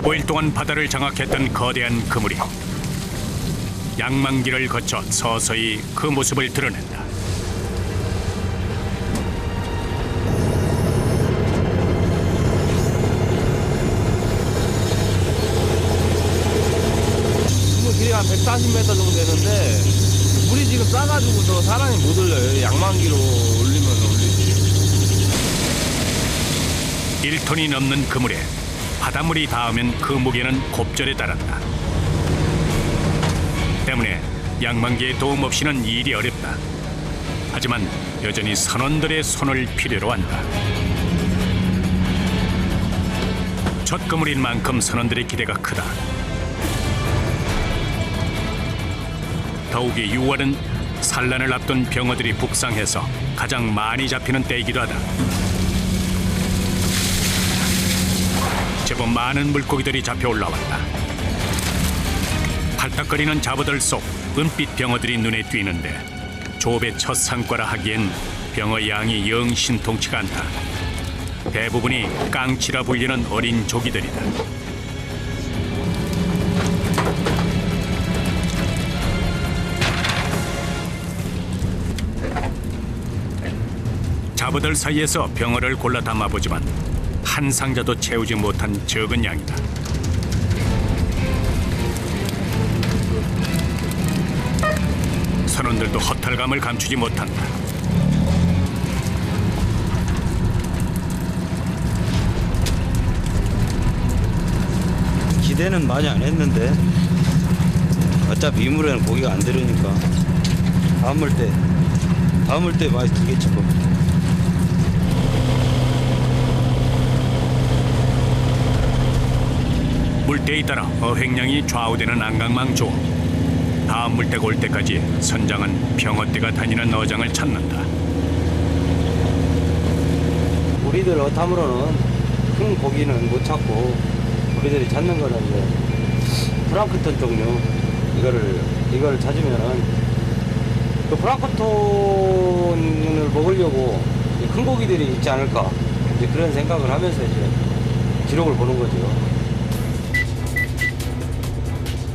15일 동안 바다를 장악했던 거대한 그물이 양만기를 거쳐 서서히 그 모습을 드러낸다. 그물 길이가 한 140m 정도 되는데 물이 지금 싸가지고서 사람이 못 올려요. 양만기로 올리면 올리지. 1톤이 넘는 그물에 바닷물이 닿으면 그 무게는 곱절에 달한다. 때문에 양만기의 도움 없이는 일이 어렵다. 하지만 여전히 선원들의 손을 필요로 한다. 첫 그물인 만큼 선원들의 기대가 크다. 더욱이 6월은 산란을 앞둔 병어들이 북상해서 가장 많이 잡히는 때이기도 하다. 제법 많은 물고기들이 잡혀 올라왔다. 팔딱거리는 잡어들 속 은빛 병어들이 눈에 띄는데 조업의 첫 상과라 하기엔 병어 양이 영 신통치가 않다. 대부분이 깡치라 불리는 어린 조기들이다. 잡어들 사이에서 병어를 골라 담아보지만 한 상자도 채우지 못한 적은 양이다. 선원들도 허탈감을 감추지 못한다. 기대는 많이 안 했는데 어차피 이물에는 고기가 안 들으니까 다음을 때 많이 들겠지 뭐. 물때에 따라 어획량이 좌우되는 안강망 조업. 다음 물때가 올 때까지 선장은 병어떼가 다니는 어장을 찾는다. 우리들 어탐으로는 큰 고기는 못 찾고 우리들이 찾는 거는 이제 플랑크톤 종류 이거를 찾으면은 그 플랑크톤을 먹으려고 큰 고기들이 있지 않을까 이제 그런 생각을 하면서 이제 기록을 보는 거죠.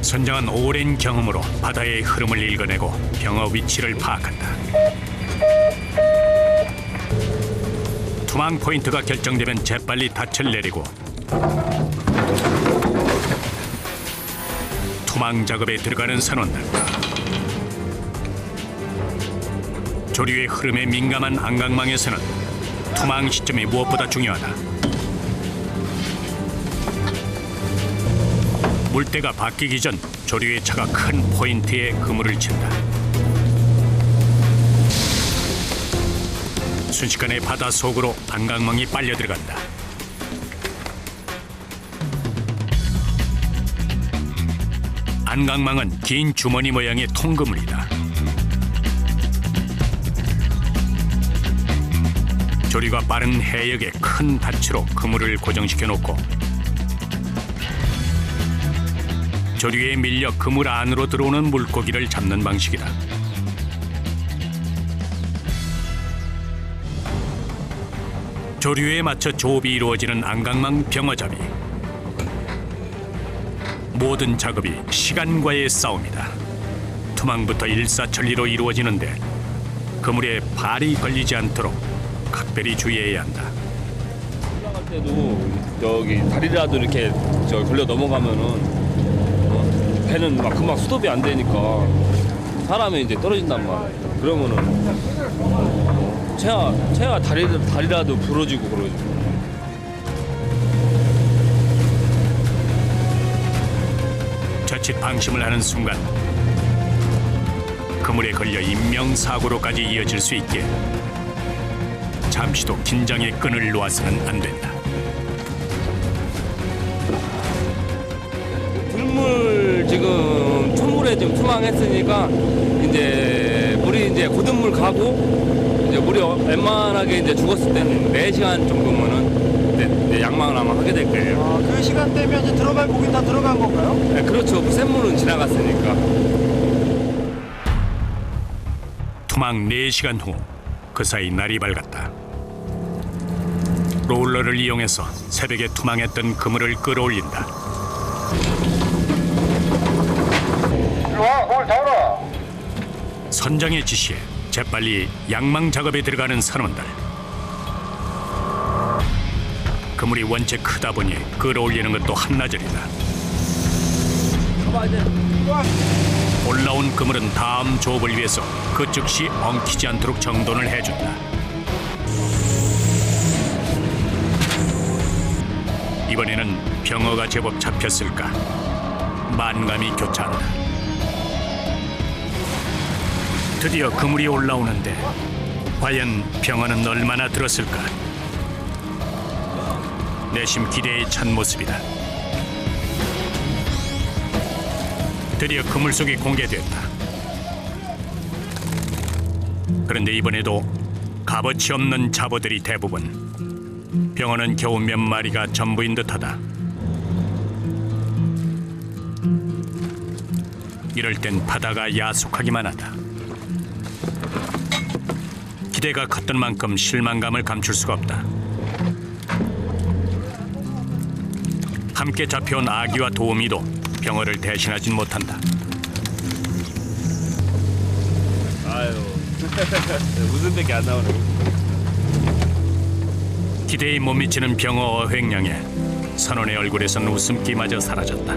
선장은 오랜 경험으로 바다의 흐름을 읽어내고 병어 위치를 파악한다. 투망 포인트가 결정되면 재빨리 닻을 내리고 투망 작업에 들어가는 선원들. 조류의 흐름에 민감한 안강망에서는 투망 시점이 무엇보다 중요하다. 물때가 바뀌기 전 조류의 차가 큰 포인트에 그물을 친다. 순식간에 바다 속으로 안강망이 빨려 들어간다. 안강망은 긴 주머니 모양의 통그물이다. 조류가 빠른 해역에 큰 닻으로 그물을 고정시켜 놓고 조류에 밀려 그물 안으로 들어오는 물고기를 잡는 방식이다. 조류에 맞춰 조업이 이루어지는 안강망 병어잡이. 모든 작업이 시간과의 싸움이다. 투망부터 일사천리로 이루어지는데 그물에 발이 걸리지 않도록 각별히 주의해야 한다. 올라갈 때도 저기 다리라도 이렇게 걸려 넘어가면은 배는 막 금방 스톱이 안 되니까 사람이 이제 떨어진단 말이야. 그러면은 채가 다리라도 부러지고 그러지. 자칫 방심을 하는 순간 그물에 걸려 인명사고로까지 이어질 수 있게 잠시도 긴장의 끈을 놓아서는 안 된다. 들물 지금 초물에 지금 투망했으니까 이제 물이 이제 고든 물 가고 이제 물이 웬만하게 이제 죽었을 때는 4시간 정도면은 이제 양망을 아마 하게 될 거예요. 아, 그 시간대면 이제 들어갈 고기 다 들어간 건가요? 네, 그렇죠. 샘물은 지나갔으니까. 투망 4시간 후 그 사이 날이 밝았다. 롤러를 이용해서 새벽에 투망했던 그물을 끌어올린다. 일로와, 그걸 잡아라. 선장의 지시에 재빨리 양망 작업에 들어가는 선원들. 그물이 원체 크다 보니 끌어올리는 것도 한나절이다. 올라온 그물은 다음 조업을 위해서 그 즉시 엉키지 않도록 정돈을 해준다. 이번에는 병어가 제법 잡혔을까? 만감이 교차한다. 드디어 그물이 올라오는데 과연 병어는 얼마나 들었을까? 내심 기대에 찬 모습이다. 드디어 그물 속이 공개됐다. 그런데 이번에도 값어치 없는 잡어들이 대부분. 병어는 겨우 몇 마리가 전부인 듯하다. 이럴 땐 바다가 야속하기만 하다. 기대가 컸던 만큼 실망감을 감출 수가 없다. 함께 잡혀온 아기와 도우미도 병어를 대신하진 못한다. 아유 웃음밖에 안 나오네. 기대에 못 미치는 병어 어획량에 선원의 얼굴에선 웃음기마저 사라졌다.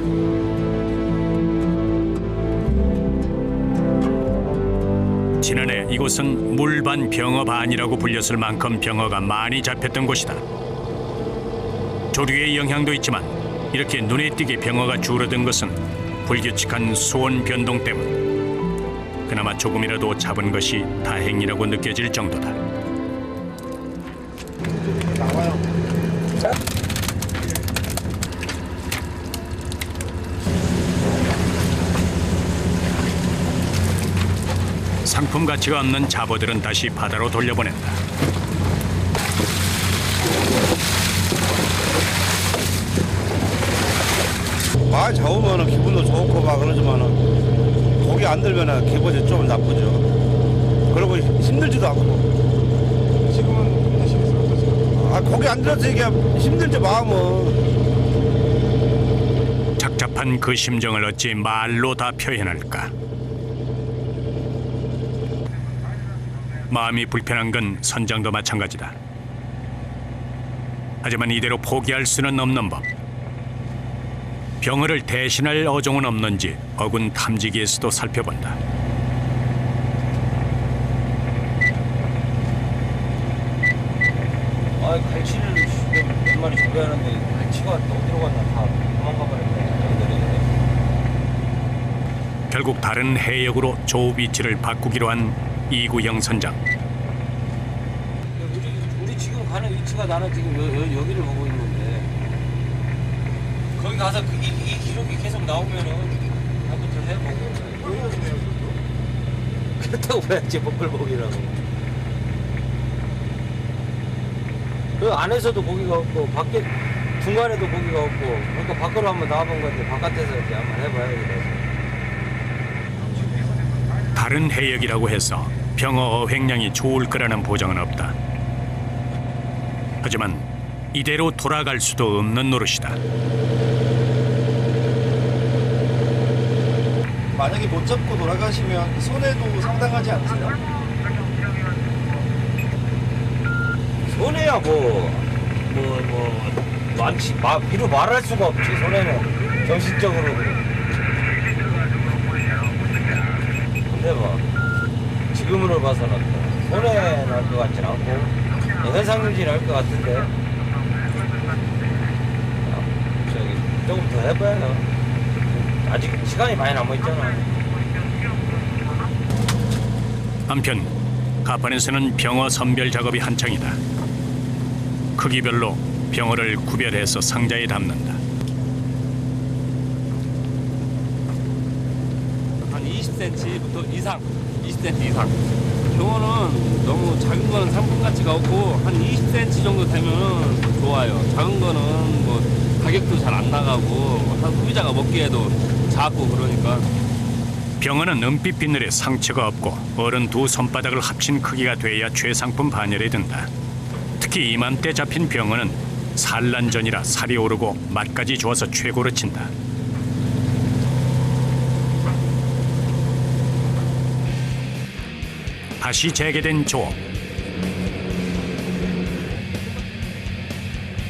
지난해 이곳은 물반 병어 반이라고 불렸을 만큼 병어가 많이 잡혔던 곳이다. 조류의 영향도 있지만 이렇게 눈에 띄게 병어가 줄어든 것은 불규칙한 수온 변동 때문. 그나마 조금이라도 잡은 것이 다행이라고 느껴질 정도다. 상품 가치가 없는 잡어들은 다시 바다로 돌려보낸다. 많이 잡으면 기분도 좋고 막 그러지만은 고기 안 들면 기분이 좀 나쁘죠. 그리고 힘들지도 않고. 지금은 되시겠어요? 어떠세요? 아, 고기 안 들어서 이게 힘들지 마음은. 착잡한 그 심정을 어찌 말로 다 표현할까? 마음이 불편한 건 선장도 마찬가지다. 하지만 이대로 포기할 수는 없는 법. 병어를 대신할 어종은 없는지 어군 탐지기에서도 살펴본다. 아, 갈치를 몇 마리 잡아야 하는데 갈치가 어디로 갔나 다 도망가 버렸네. 결국 다른 해역으로 조업 위치를 바꾸기로 한 이구영 선장. 우리 지금 가는 위치가 나는 지금 여기를 보고 있는데 거기 가서 이 기록이 계속 나오면은 한번 더 해보고 그렇다고 봐야지 먹글보기라고. 그 안에서도 고기가 없고 밖에 중간에도 고기가 없고 그러니까 밖으로 한번 나와본 건데 바깥에서 이제 한번 해봐야겠다. 다른 해역이라고 해서 병어 어획량이 좋을 거라는 보장은 없다. 하지만 이대로 돌아갈 수도 없는 노릇이다. 만약에 못 잡고 돌아가시면 손해도 상당하지 않으세요? 손해야 많지. 비로 말할 수가 없지. 손해는 정신적으로. 근데 지금으로 봐서는 손해 날 것 같진 않고 현상 유지를 할 것 같은데 저기 조금 더 해봐요. 아직 시간이 많이 남아있잖아. 한편 가판에서는 병어 선별 작업이 한창이다. 크기별로 병어를 구별해서 상자에 담는다. 한 20cm부터 이상, 20cm 이상. 병어는 너무 작은 거는 상품 가치가 없고 한 20cm 정도 되면 좋아요. 작은 거는 뭐 가격도 잘 안 나가고 한 소비자가 먹기에도 작고 그러니까. 병어는 은빛 비늘에 상처가 없고 어른 두 손바닥을 합친 크기가 돼야 최상품 반열에 든다. 특히 이맘때 잡힌 병어는 산란전이라 살이 오르고 맛까지 좋아서 최고로 친다. 다시 재개된 조업.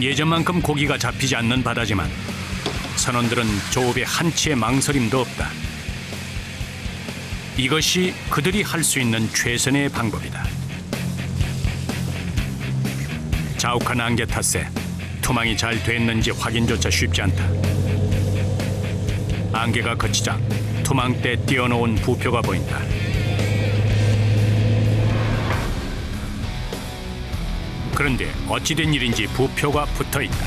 예전만큼 고기가 잡히지 않는 바다지만 선원들은 조업에 한치의 망설임도 없다. 이것이 그들이 할 수 있는 최선의 방법이다. 자욱한 안개 탓에 투망이 잘 됐는지 확인조차 쉽지 않다. 안개가 그치자 투망대 띄워놓은 부표가 보인다. 그런데 어찌된 일인지 부표가 붙어있다.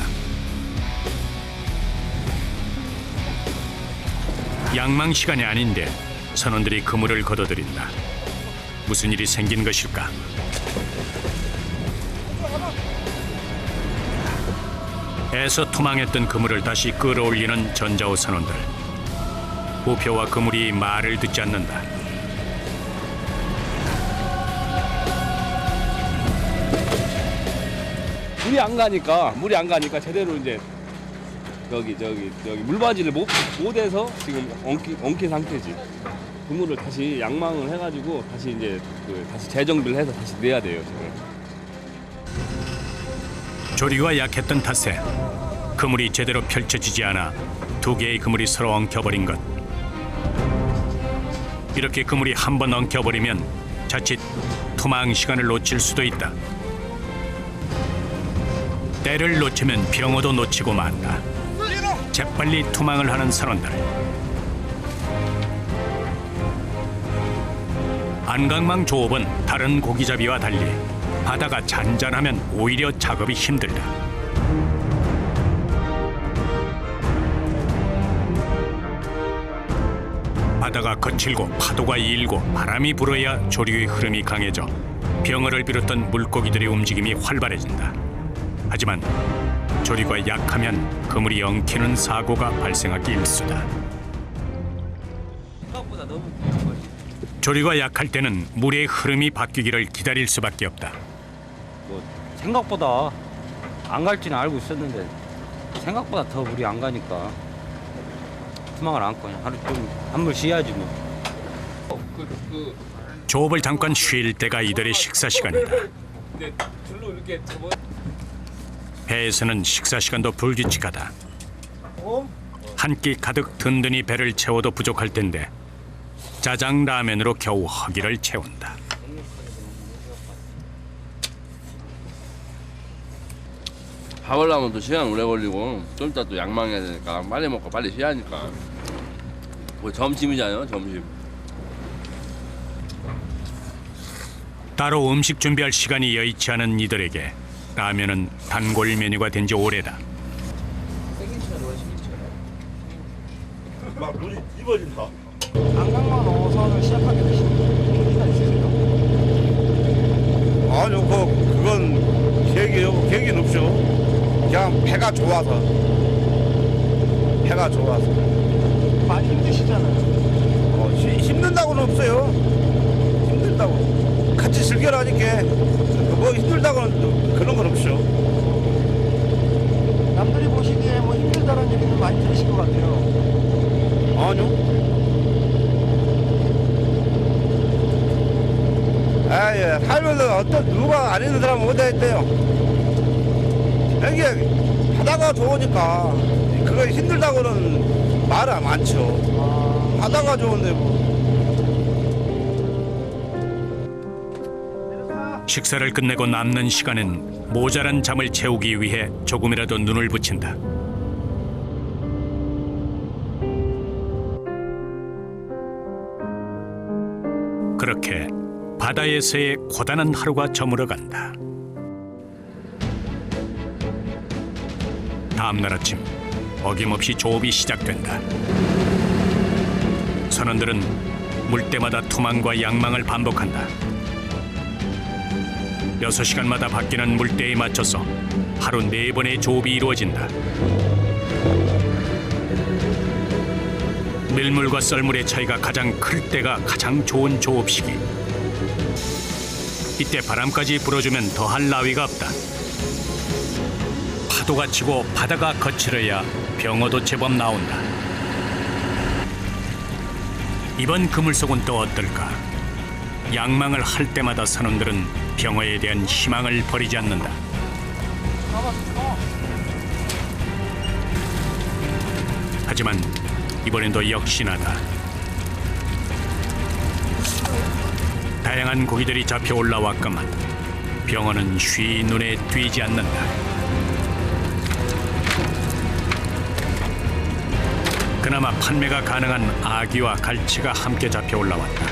양망 시간이 아닌데 선원들이 그물을 걷어들인다. 무슨 일이 생긴 것일까? 애써 투망했던 그물을 다시 끌어올리는 전자호 선원들. 부표와 그물이 말을 듣지 않는다. 물이 안 가니까 제대로 이제 저기 물바지를 못해서 지금 엉킨 상태지. 그물을 다시 양망을 해가지고 다시 이제 다시 재정비를 해서 다시 내야 돼요 지금. 조리가 약했던 탓에 그물이 제대로 펼쳐지지 않아 두 개의 그물이 서로 엉켜버린 것. 이렇게 그물이 한 번 엉켜버리면 자칫 투망 시간을 놓칠 수도 있다. 때를 놓치면 병어도 놓치고 만다. 재빨리 투망을 하는 선원들. 안강망 조업은 다른 고기잡이와 달리 바다가 잔잔하면 오히려 작업이 힘들다. 바다가 거칠고 파도가 일고 바람이 불어야 조류의 흐름이 강해져 병어를 비롯한 물고기들의 움직임이 활발해진다. 하지만 조류가 약하면 그물이 엉키는 사고가 발생하기 일쑤다. 생각보다 너무 조류가 약할 때는 물의 흐름이 바뀌기를 기다릴 수밖에 없다. 생각보다 안 갈지는 알고 있었는데 생각보다 더 물이 안 가니까 투망을 안고 그냥 하루 좀 한물 쉬어야지 뭐. 조업을 잠깐 쉴 때가 이들의 식사 시간이다. 근데 줄로 이렇게 접어. 배에서는 식사 시간도 불규칙하다. 한 끼 가득 든든히 배를 채워도 부족할 텐데 짜장 라면으로 겨우 허기를 채운다. 밥을 하면 또 시간 오래 걸리고 좀 이따 또 양망해야 되니까 빨리 먹고 빨리 쉬어야 하니까. 뭐 점심이잖아요, 점심. 따로 음식 준비할 시간이 여의치 않은 이들에게 라면은 단골 메뉴가 된 지 오래다. 막 눈이 입어진다. 안강만 어선을 시작하게 되신 계기가 있으세요? 아니요, 그건 계기는 없죠. 그냥 배가 좋아서. 많이 힘드시잖아요. 힘든다고는 없어요. 힘들다고. 같이 즐겨라니까. 뭐 힘들다고는 그런 건 없죠. 남들이 보시기에 뭐 힘들다는 얘기는 많이 들으실 것 같아요. 아니요. 예. 살면서 어떤 누가 안 있는 사람은 어디에 있대요. 이게 바다가 좋으니까 그거 힘들다고는 말이 많죠. 바다가 좋은데 뭐. 식사를 끝내고 남는 시간엔 모자란 잠을 채우기 위해 조금이라도 눈을 붙인다. 그렇게 바다에서의 고단한 하루가 저물어간다. 다음 날 아침 어김없이 조업이 시작된다. 선원들은 물때마다 투망과 양망을 반복한다. 6시간마다 바뀌는 물때에 맞춰서 하루 4번의 조업이 이루어진다. 밀물과 썰물의 차이가 가장 클 때가 가장 좋은 조업 시기. 이때 바람까지 불어주면 더할 나위가 없다. 파도가 치고 바다가 거칠어야 병어도 제법 나온다. 이번 그물속은 또 어떨까? 양망을 할 때마다 선원들은 병어에 대한 희망을 버리지 않는다. 하지만 이번엔도 역시나다. 다양한 고기들이 잡혀 올라왔건만 병어는 쉬 눈에 띄지 않는다. 그나마 판매가 가능한 아귀와 갈치가 함께 잡혀 올라왔다.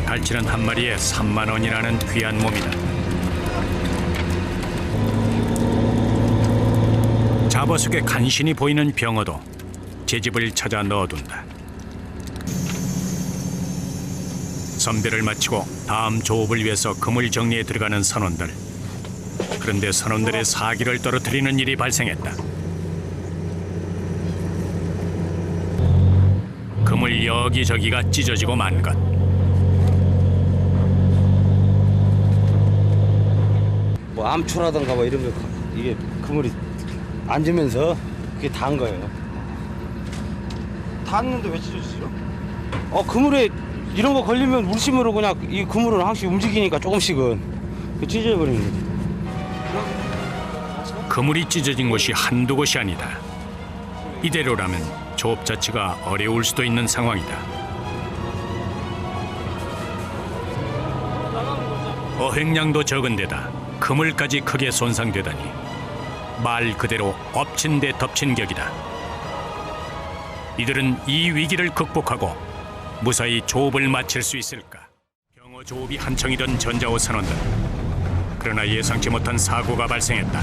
갈치는 한 마리에 3만 원이라는 귀한 몸이다. 잡어 속에 간신히 보이는 병어도 제 집을 찾아 넣어둔다. 선배를 마치고 다음 조업을 위해서 그물 정리에 들어가는 선원들. 그런데 선원들의 사기를 떨어뜨리는 일이 발생했다. 그물 여기저기가 찢어지고 만 것. 뭐 암초라던가 뭐 이런 거 이게 그물이 앉으면서 그게 닿은 거예요. 닿았는데 왜 찢어지죠? 그물에 이런 거 걸리면 물심으로 그냥 이 그물은 항상 움직이니까 조금씩은 찢어버리는 거지. 그물이 찢어진 곳이 한두 곳이 아니다. 이대로라면 조업 자체가 어려울 수도 있는 상황이다. 어획량도 적은 데다 그물까지 크게 손상되다니 말 그대로 엎친 데 덮친 격이다. 이들은 이 위기를 극복하고 무사히 조업을 마칠 수 있을까? 병어 조업이 한창이던 전자호 선원들. 그러나 예상치 못한 사고가 발생했다.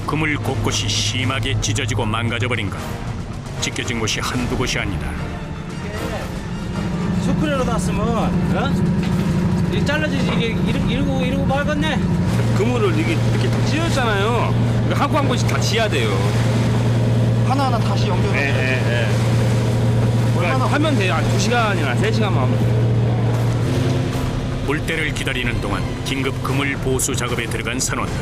그물 곳곳이 심하게 찢어지고 망가져버린 것. 찢겨진 곳이 한두 곳이 아니다. 스프레이로 놨으면 이 잘라지지 이게 이러고 말겠네. 그물을 이렇게 다 찢었잖아요. 이거 한 곳씩 다 지어야 돼요. 하나하나 다시 연결해. 예. 그러니까 하면 돼요. 한 2시간이나 3시간만 하면 돼요. 물때를 기다리는 동안 긴급 그물 보수 작업에 들어간 선원들.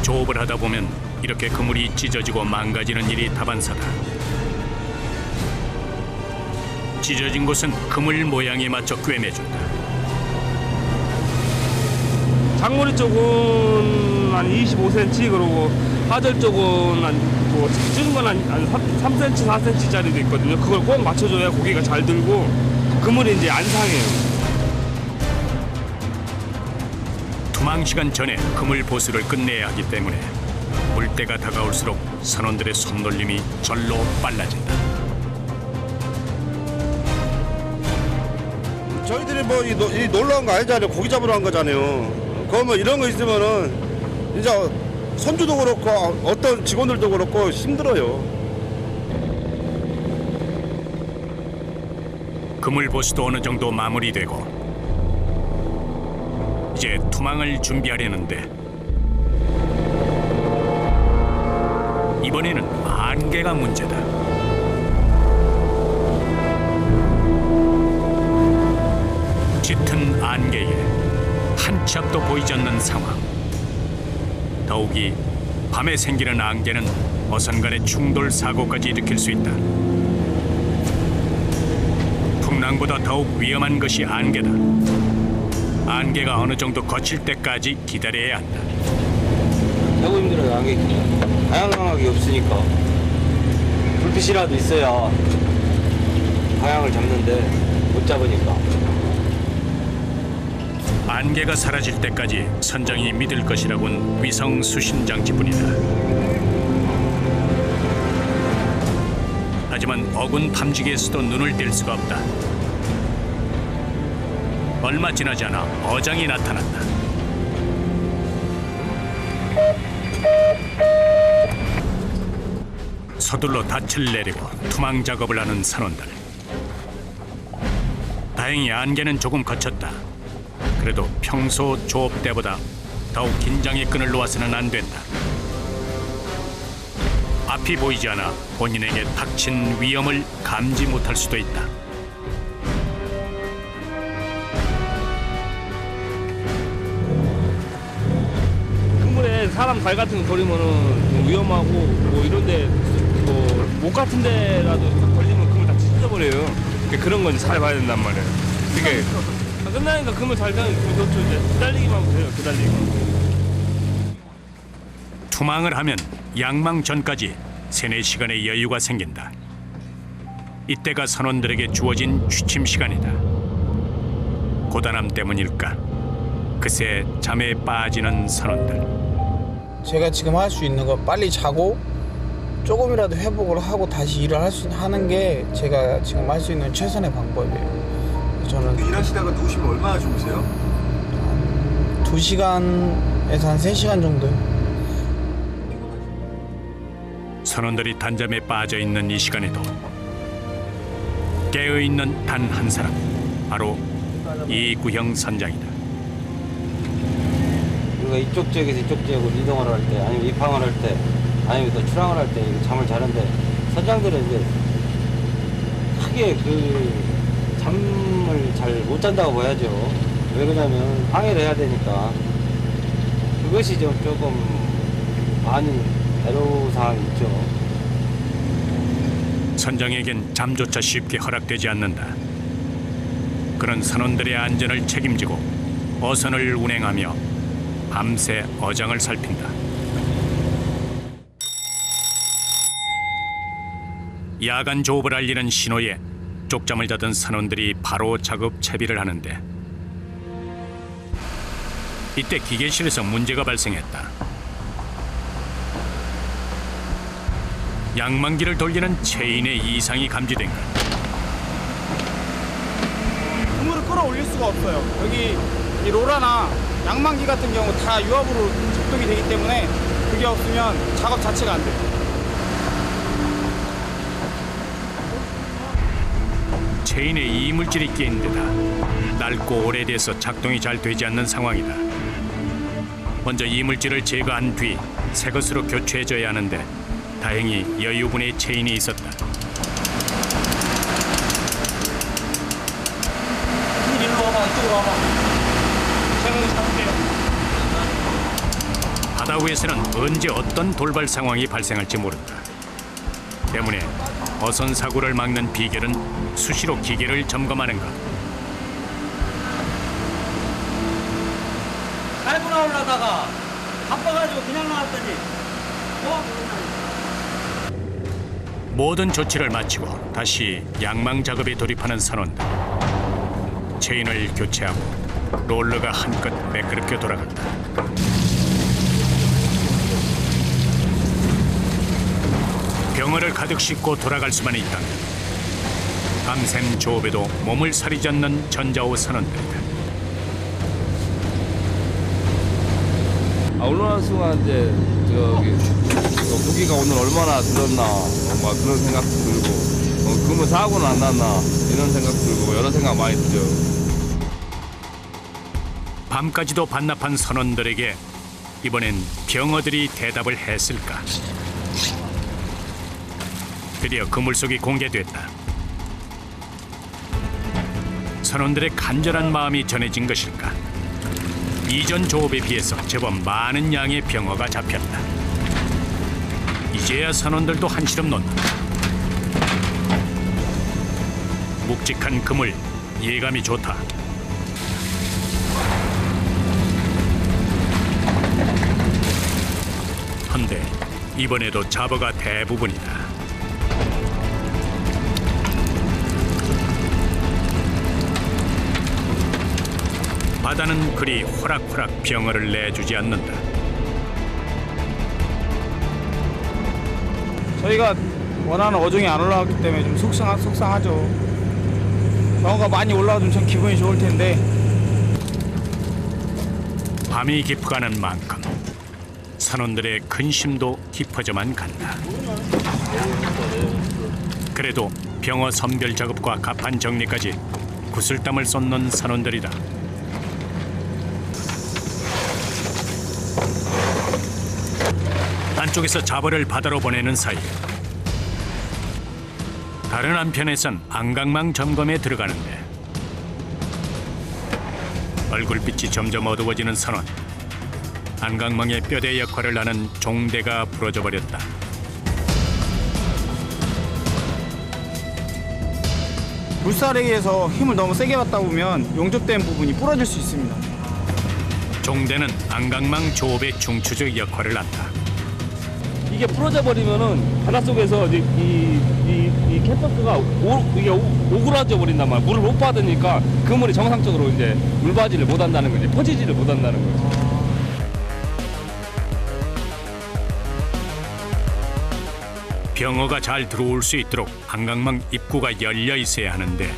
조업을 하다 보면 이렇게 그물이 찢어지고 망가지는 일이 다반사다. 찢어진 곳은 그물 모양에 맞춰 꿰매준다. 장모리 쪽은 한 25cm, 그리고 하절 쪽은 뭐 찢은 건 한 3cm, 4cm짜리도 있거든요. 그걸 꼭 맞춰줘야 고기가 잘 들고 그물이 이제 안 상해요. 투망 시간 전에 그물 보수를 끝내야 하기 때문에 물때가 다가올수록 선원들의 손놀림이 절로 빨라진다. 저희들이 뭐 이 놀러 간 거 아니잖아요. 고기 잡으러 간 거잖아요. 그러면 이런 거 있으면은 이제 선주도 그렇고 어떤 직원들도 그렇고 힘들어요. 그물 보수도 어느 정도 마무리되고 이제 투망을 준비하려는데 이번에는 안개가 문제다. 짙은 안개에 한 치 앞도 보이지 않는 상황. 더욱이 밤에 생기는 안개는 어선간의 충돌 사고까지 일으킬 수 있다. 풍랑보다 더욱 위험한 것이 안개다. 안개가 어느 정도 거칠 때까지 기다려야 한다. 너무 힘들어요. 안개 다양하게 없으니까 불빛이라도 있어야 방향을 잡는데 못 잡으니까. 안개가 사라질 때까지 선장이 믿을 것이라곤 위성 수신 장치뿐이다. 하지만 어군 탐지기에서도 눈을 뗄 수가 없다. 얼마 지나지 않아 어장이 나타났다. 서둘러 닻을 내리고 투망 작업을 하는 선원들. 다행히 안개는 조금 거쳤다. 그래도 평소 조업 때보다 더욱 긴장의 끈을 놓아서는 안 된다. 앞이 보이지 않아 본인에게 닥친 위험을 감지 못할 수도 있다. 사람 발 같은 거 버리면은 좀 위험하고 뭐 이런데 뭐목 같은 데라도 걸리면 그물 다 찢어버려요. 그러니까 그런 건 잘 봐야 된단 말이에요. 그러니까 끝나니까 그물 잘 되면 좋죠. 이제 기다리기만 하면 돼요. 기다리기만. 투망을 하면 양망 전까지 3-4시간의 여유가 생긴다. 이때가 선원들에게 주어진 취침 시간이다. 고단함 때문일까? 그새 잠에 빠지는 선원들. 제가 지금 할 수 있는 거 빨리 자고 조금이라도 회복을 하고 다시 일을 하는 게 제가 지금 할 수 있는 최선의 방법이에요. 저는 일하시다가 누우시면 얼마나 주무세요? 2시간에서 한 3시간 정도요. 선원들이 단잠에 빠져 있는 이 시간에도 깨어 있는 단 한 사람, 바로 이구형 선장이다. 우리가 이쪽 지역에서 이쪽 지역으로 이동을 할 때, 아니면 입항을 할 때, 아니면 또 출항을 할 때 잠을 자는데 선장들은 이제 크게 그 잠을 잘 못 잔다고 봐야죠. 왜 그러냐면 항해를 해야 되니까. 그것이 좀 조금 많은 애로사항이 있죠. 선장에겐 잠조차 쉽게 허락되지 않는다. 그런 선원들의 안전을 책임지고 어선을 운행하며 밤새 어장을 살핀다. 야간 조업을 알리는 신호에 쪽잠을 자던 선원들이 바로 작업 채비를 하는데 이때 기계실에서 문제가 발생했다. 양망기를 돌리는 체인에 이상이 감지된 것. 그물을 끌어올릴 수가 없어요. 여기 이 로라나 양망기 같은 경우 다 유압으로 작동이 되기 때문에 그게 없으면 작업 자체가 안 돼요. 체인에 이물질이 끼인 데다 낡고 오래돼서 작동이 잘 되지 않는 상황이다. 먼저 이물질을 제거한 뒤 새 것으로 교체해줘야 하는데 다행히 여유분의 체인이 있었다. 바다 위에서는 언제 어떤 돌발 상황이 발생할지 모른다. 때문에 어선 사고를 막는 비결은 수시로 기계를 점검하는 것. 갈고 나오려다가 바빠가지고 그냥 나왔더니 모든 조치를 마치고 다시 양망 작업에 돌입하는 선원들. 체인을 교체하고 롤러가 한껏 매끄럽게 돌아간다. 병어를 가득 싣고 돌아갈 수만 있다면 밤샘 조업에도 몸을 사리잡는 전자호 선원들이다. 언론한 수가 이제 저기 무기가 오늘 얼마나 들었나 막 그런 생각도 들고 그러면 사고는 안 났나 이런 생각 들고 여러 생각 많이 들죠. 밤까지도 반납한 선원들에게 이번엔 병어들이 대답을 했을까? 드디어 그물속이 공개됐다. 선원들의 간절한 마음이 전해진 것일까? 이전 조업에 비해서 제법 많은 양의 병어가 잡혔다. 이제야 선원들도 한시름 놓는다. 묵직한 그물, 예감이 좋다. 헌데 이번에도 잡어가 대부분이다. 바다는 그리 호락호락 병어를 내주지 않는다. 저희가 원하는 어종이 안 올라왔기 때문에 좀 속상하죠. 병어가 많이 올라와주면 참 기분이 좋을 텐데. 밤이 깊어가는 만큼 선원들의 근심도 깊어져만 간다. 그래도 병어 선별 작업과 갑판 정리까지 구슬땀을 쏟는 선원들이다. 한쪽에서 잡어를 바다로 보내는 사이 다른 한편에선 안강망 점검에 들어가는데 얼굴빛이 점점 어두워지는 선원. 안강망의 뼈대 역할을 하는 종대가 부러져 버렸다. 물살에 의해서 힘을 너무 세게 받다 보면 용접된 부분이 부러질 수 있습니다. 종대는 안강망 조업의 중추적 역할을 한다. 이게 부러져 버리면은 바닷속에서 이제 이 캣버스가 이게 오그라져 버린단 말이야. 물을 못 받으니까 그물이 정상적으로 이제 물바지를 못 한다는 거지. 퍼지지를 못 한다는 거지. 병어가 잘 들어올 수 있도록 안강망 입구가 열려 있어야 하는데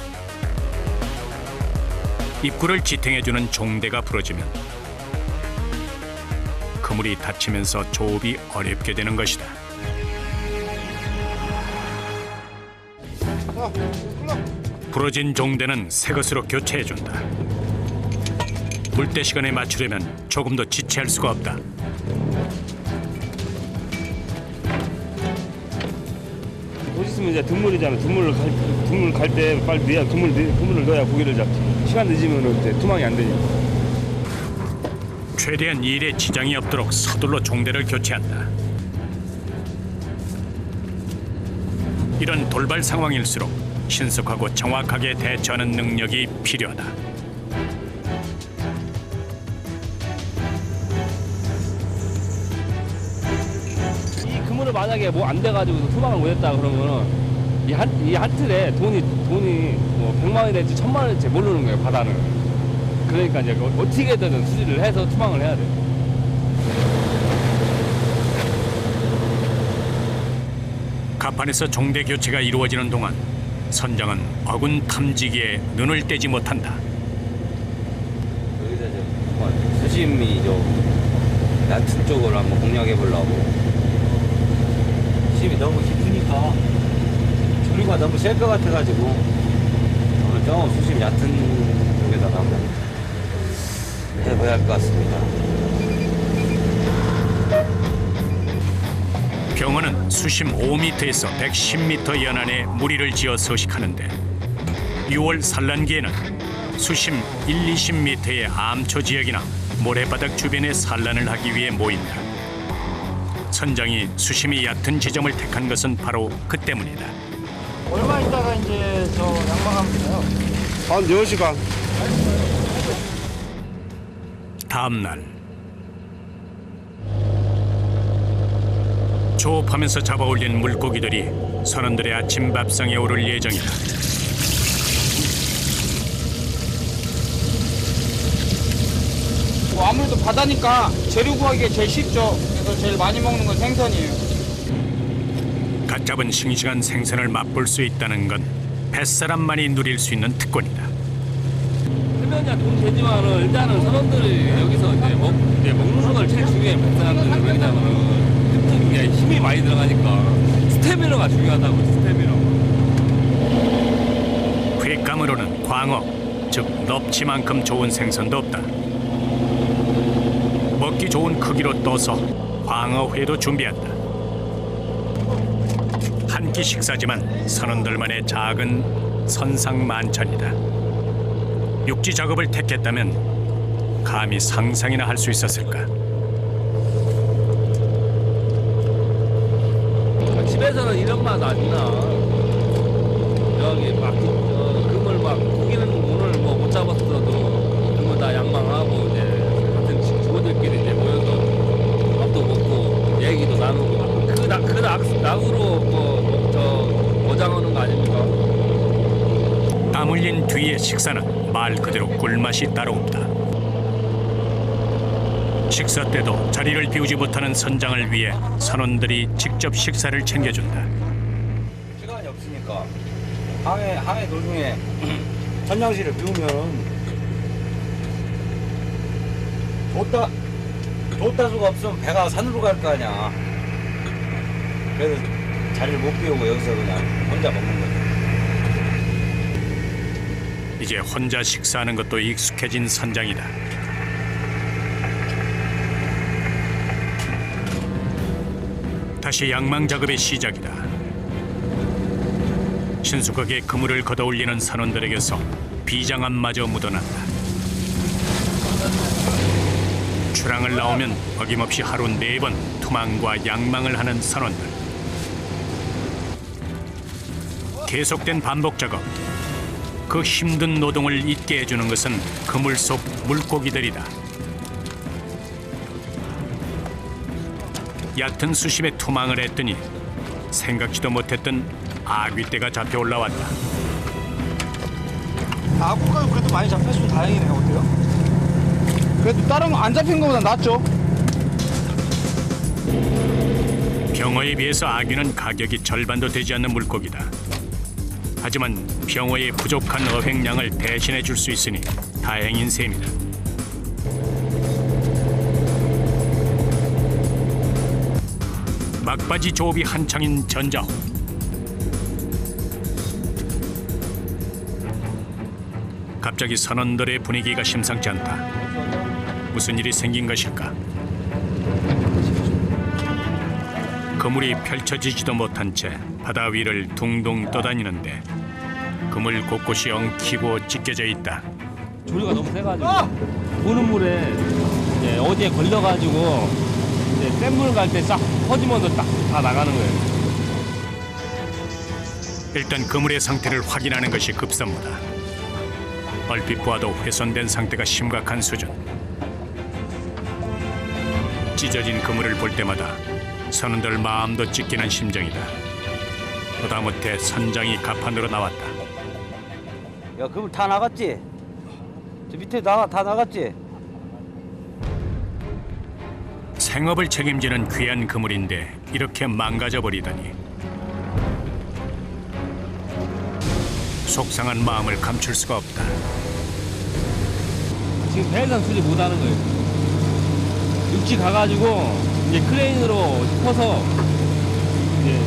입구를 지탱해주는 종대가 부러지면 그물이 닫히면서 조업이 어렵게 되는 것이다. 부러진 종대는 새 것으로 교체해준다. 물때 시간에 맞추려면 조금 더 지체할 수가 없다. 보시면 이제 등물이잖아. 등물 갈 때 빨리 넣어야 그물을 넣어야 고기를 잡지. 시간 늦으면 이제 투망이 안 되니까. 최대한 일에 지장이 없도록 서둘러 종대를 교체한다. 이런 돌발 상황일수록 신속하고 정확하게 대처하는 능력이 필요하다. 이 그물을 만약에 뭐 안 돼가지고 투망을 못했다 그러면은 이 한 틀에 돈이 뭐 100만 원이 될지 1000만 원이 될지 모르는 거예요, 바다는. 그러니까 이제 어떻게든 수리를 해서 투망을 해야 돼. 갑판에서 종대 교체가 이루어지는 동안 선장은 어군 탐지기에 눈을 떼지 못한다. 여기서 이제 수심이 좀 얕은 쪽으로 한번 공략해 보려고. 수심이 너무 깊으니까 조류가 너무 셀 것 같아가지고 오늘 좀 수심 얕은 쪽에다가 한번 해봐야 할 것 같습니다. 병어는 수심 5m에서 110m 연안에 무리를 지어 서식하는데 6월 산란기에는 수심 1, 20m의 암초 지역이나 모래바닥 주변에 산란을 하기 위해 모인다. 선장이 수심이 얕은 지점을 택한 것은 바로 그 때문이다. 얼마 있다가 이제 저 양망하면 돼요? 한 10시간. 다음 날 조업하면서 잡아올린 물고기들이 선원들의 아침 밥상에 오를 예정이다. 뭐 아무래도 바다니까 재료 구하기가 제일 쉽죠. 그래서 제일 많이 먹는 건 생선이에요. 갓 잡은 싱싱한 생선을 맛볼 수 있다는 건 뱃사람만이 누릴 수 있는 특권이다. 해변이야 돈 되지만은 일단은 선원들이 여기서 이제 먹는 걸 제일 중요해. 사람들은 왜냐면은 이게 힘이 많이 들어가니까 스태미너가 중요하다고. 스태미너. 횟감으로는 광어, 즉 넙치만큼 좋은 생선도 없다. 먹기 좋은 크기로 떠서 광어회도 준비한다. 한 끼 식사지만 선원들만의 작은 선상만찬이다. 육지 작업을 택했다면 감히 상상이나 할 수 있었을까? 집에서는 이런 맛 안 나. 여기 막 그물 막 고기는 오늘 뭐 못 잡았어도 그물 다 양망하고 이제 같은 친구들끼리 이제 모여서 밥도 먹고 얘기도 나누고 그 낙으로 어장하는 거 아닙니까? 땀 흘린 뒤의 식사는 말 그대로 꿀맛이 따로 없다. 식사 때도 자리를 비우지 못하는 선장을 위해 선원들이 직접 식사를 챙겨준다. 시간이 없으니까 항해 도중에 선장실을 비우면 돛다 수가 없으면 배가 산으로 갈 거 아니야. 그래서 자리를 못 비우고 여기서 그냥 혼자 먹는 거지. 이제 혼자 식사하는 것도 익숙해진 선장이다. 다시 양망 작업의 시작이다. 신속하게 그물을 걷어올리는 선원들에게서 비장함마저 묻어난다. 출항을 나오면 어김없이 하루 4번 투망과 양망을 하는 선원들. 계속된 반복 작업. 그 힘든 노동을 잊게 해주는 것은 그물 속 물고기들이다. 얕은 수심에 투망을 했더니 생각지도 못했던 아귀떼가 잡혀 올라왔다. 아구가 그래도 많이 잡혔으면 다행이네요. 어때요? 그래도 다른 거 안 잡힌 거보다 낫죠. 병어에 비해서 아귀는 가격이 절반도 되지 않는 물고기다. 하지만 병어의 부족한 어획량을 대신해 줄 수 있으니 다행인 셈이다. 막바지 조업이 한창인 전자호. 갑자기 선원들의 분위기가 심상치 않다. 무슨 일이 생긴 것일까? 그물이 펼쳐지지도 못한 채 바다 위를 둥둥 떠다니는데 그물 곳곳이 엉키고 찢겨져 있다. 조류가 너무 세가지고 보는 물에 이제 어디에 걸려가지고 이제 센 물 갈 때 싹 퍼지면서 딱 다 나가는 거예요. 일단 그물의 상태를 확인하는 것이 급선무다. 얼핏 보아도 훼손된 상태가 심각한 수준. 찢어진 그물을 볼 때마다 선원들 마음도 찢기는 심정이다. 보다못해 선장이 갑판으로 나왔다. 야, 그물 다 나갔지? 저 밑에 다 나갔지? 생업을 책임지는 귀한 그물인데 이렇게 망가져버리다니. 속상한 마음을 감출 수가 없다. 지금 배에선 수리 못하는 거예요. 육지 가가지고 이제 크레인으로 퍼서 이제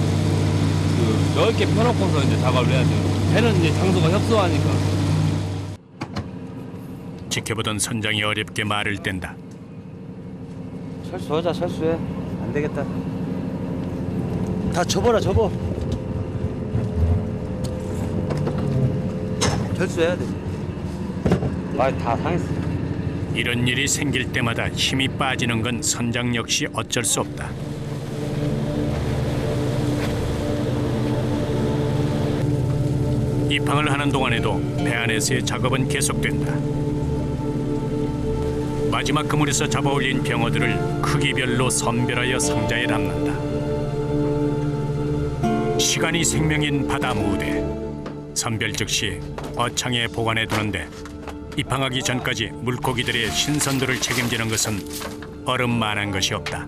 그 넓게 펴놓고서 이제 작업을 해야 돼요. 배는 이제 장소가 협소하니까. 지켜보던 선장이 어렵게 말을 뗀다. 철수하자, 철수해. 안 되겠다. 다 접어라, 접어. 철수해야 돼. 말 다 상했어. 이런 일이 생길 때마다 힘이 빠지는 건 선장 역시 어쩔 수 없다. 입항을 하는 동안에도 배 안에서의 작업은 계속된다. 마지막 그물에서 잡아올린 병어들을 크기별로 선별하여 상자에 담는다. 시간이 생명인 바다 무대. 선별 즉시 어창에 보관해 두는데 입항하기 전까지 물고기들의 신선도를 책임지는 것은 얼음만한 것이 없다.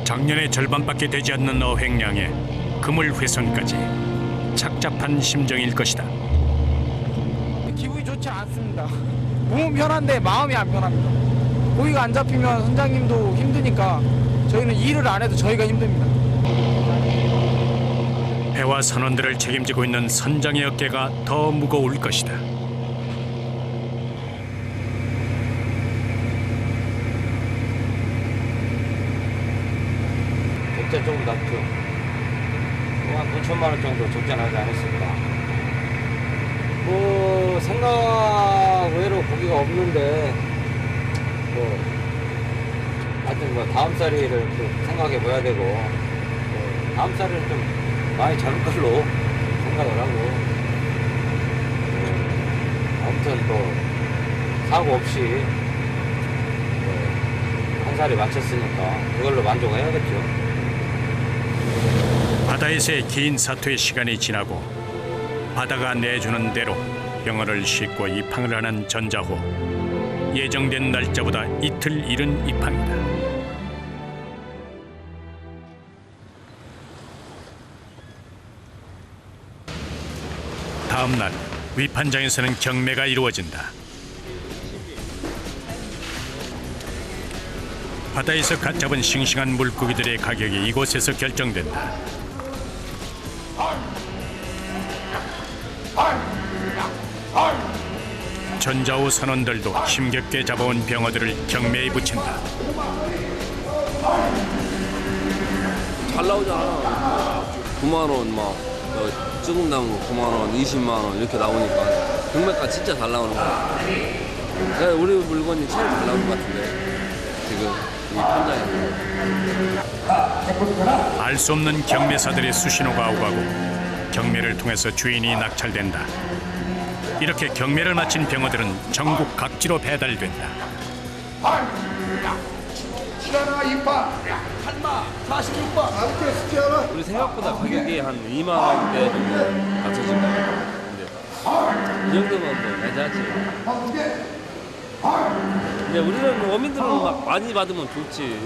작년의 절반밖에 되지 않는 어획량에 그물 훼손까지 착잡한 심정일 것이다. 기분이 좋지 않습니다. 몸은 편한데 마음이 안 편합니다. 고기가 안 잡히면 선장님도 힘드니까 저희는 일을 안 해도 저희가 힘듭니다. 배와 선원들을 책임지고 있는 선장의 어깨가 더 무거울 것이다. 적자 조금 낮죠. 한 9천만 원 정도 적자 나지 않았을까. 뭐 생각 외로 고기가 없는데 뭐 하여튼 뭐 다음 살이를 또 생각해 봐야 되고 뭐 다음 살은 좀 많이 잡을 걸로 생각을 하고 아무튼 뭐 사고 없이 한 살이 맞췄으니까 그걸로 만족해야겠죠. 바다에서의 긴 사투의 시간이 지나고 바다가 내주는 대로 병어를 싣고 입항을 하는 전자호. 예정된 날짜보다 이틀 이른 입항이다. 다음 날 위판장에서는 경매가 이루어진다. 바다에서 갓 잡은 싱싱한 물고기들의 가격이 이곳에서 결정된다. 전자호 선원들도 힘겹게 잡아온 병어들을 경매에 붙인다. 잘 나오잖아. 9만 원, 막 쭈금 나온 거 9만 원, 20만 원 이렇게 나오니까 경매가 진짜 잘 나오는 거 같아. 그러니까 우리 물건이 제일 잘 나오는 것 같은데 지금 이 판장이. 알 수 없는 경매사들의 수신호가 오가고 경매를 통해서 주인이 낙찰된다. 이렇게 경매를 마친 병어들은 전국 각지로 배달된다. 우리 생각보다 가격이 한 2만 원대 정도 맞춰진 거예요. 근데 이 정도면 뭐 괜찮지. 근데 우리는 어민들은 막 많이 받으면 좋지.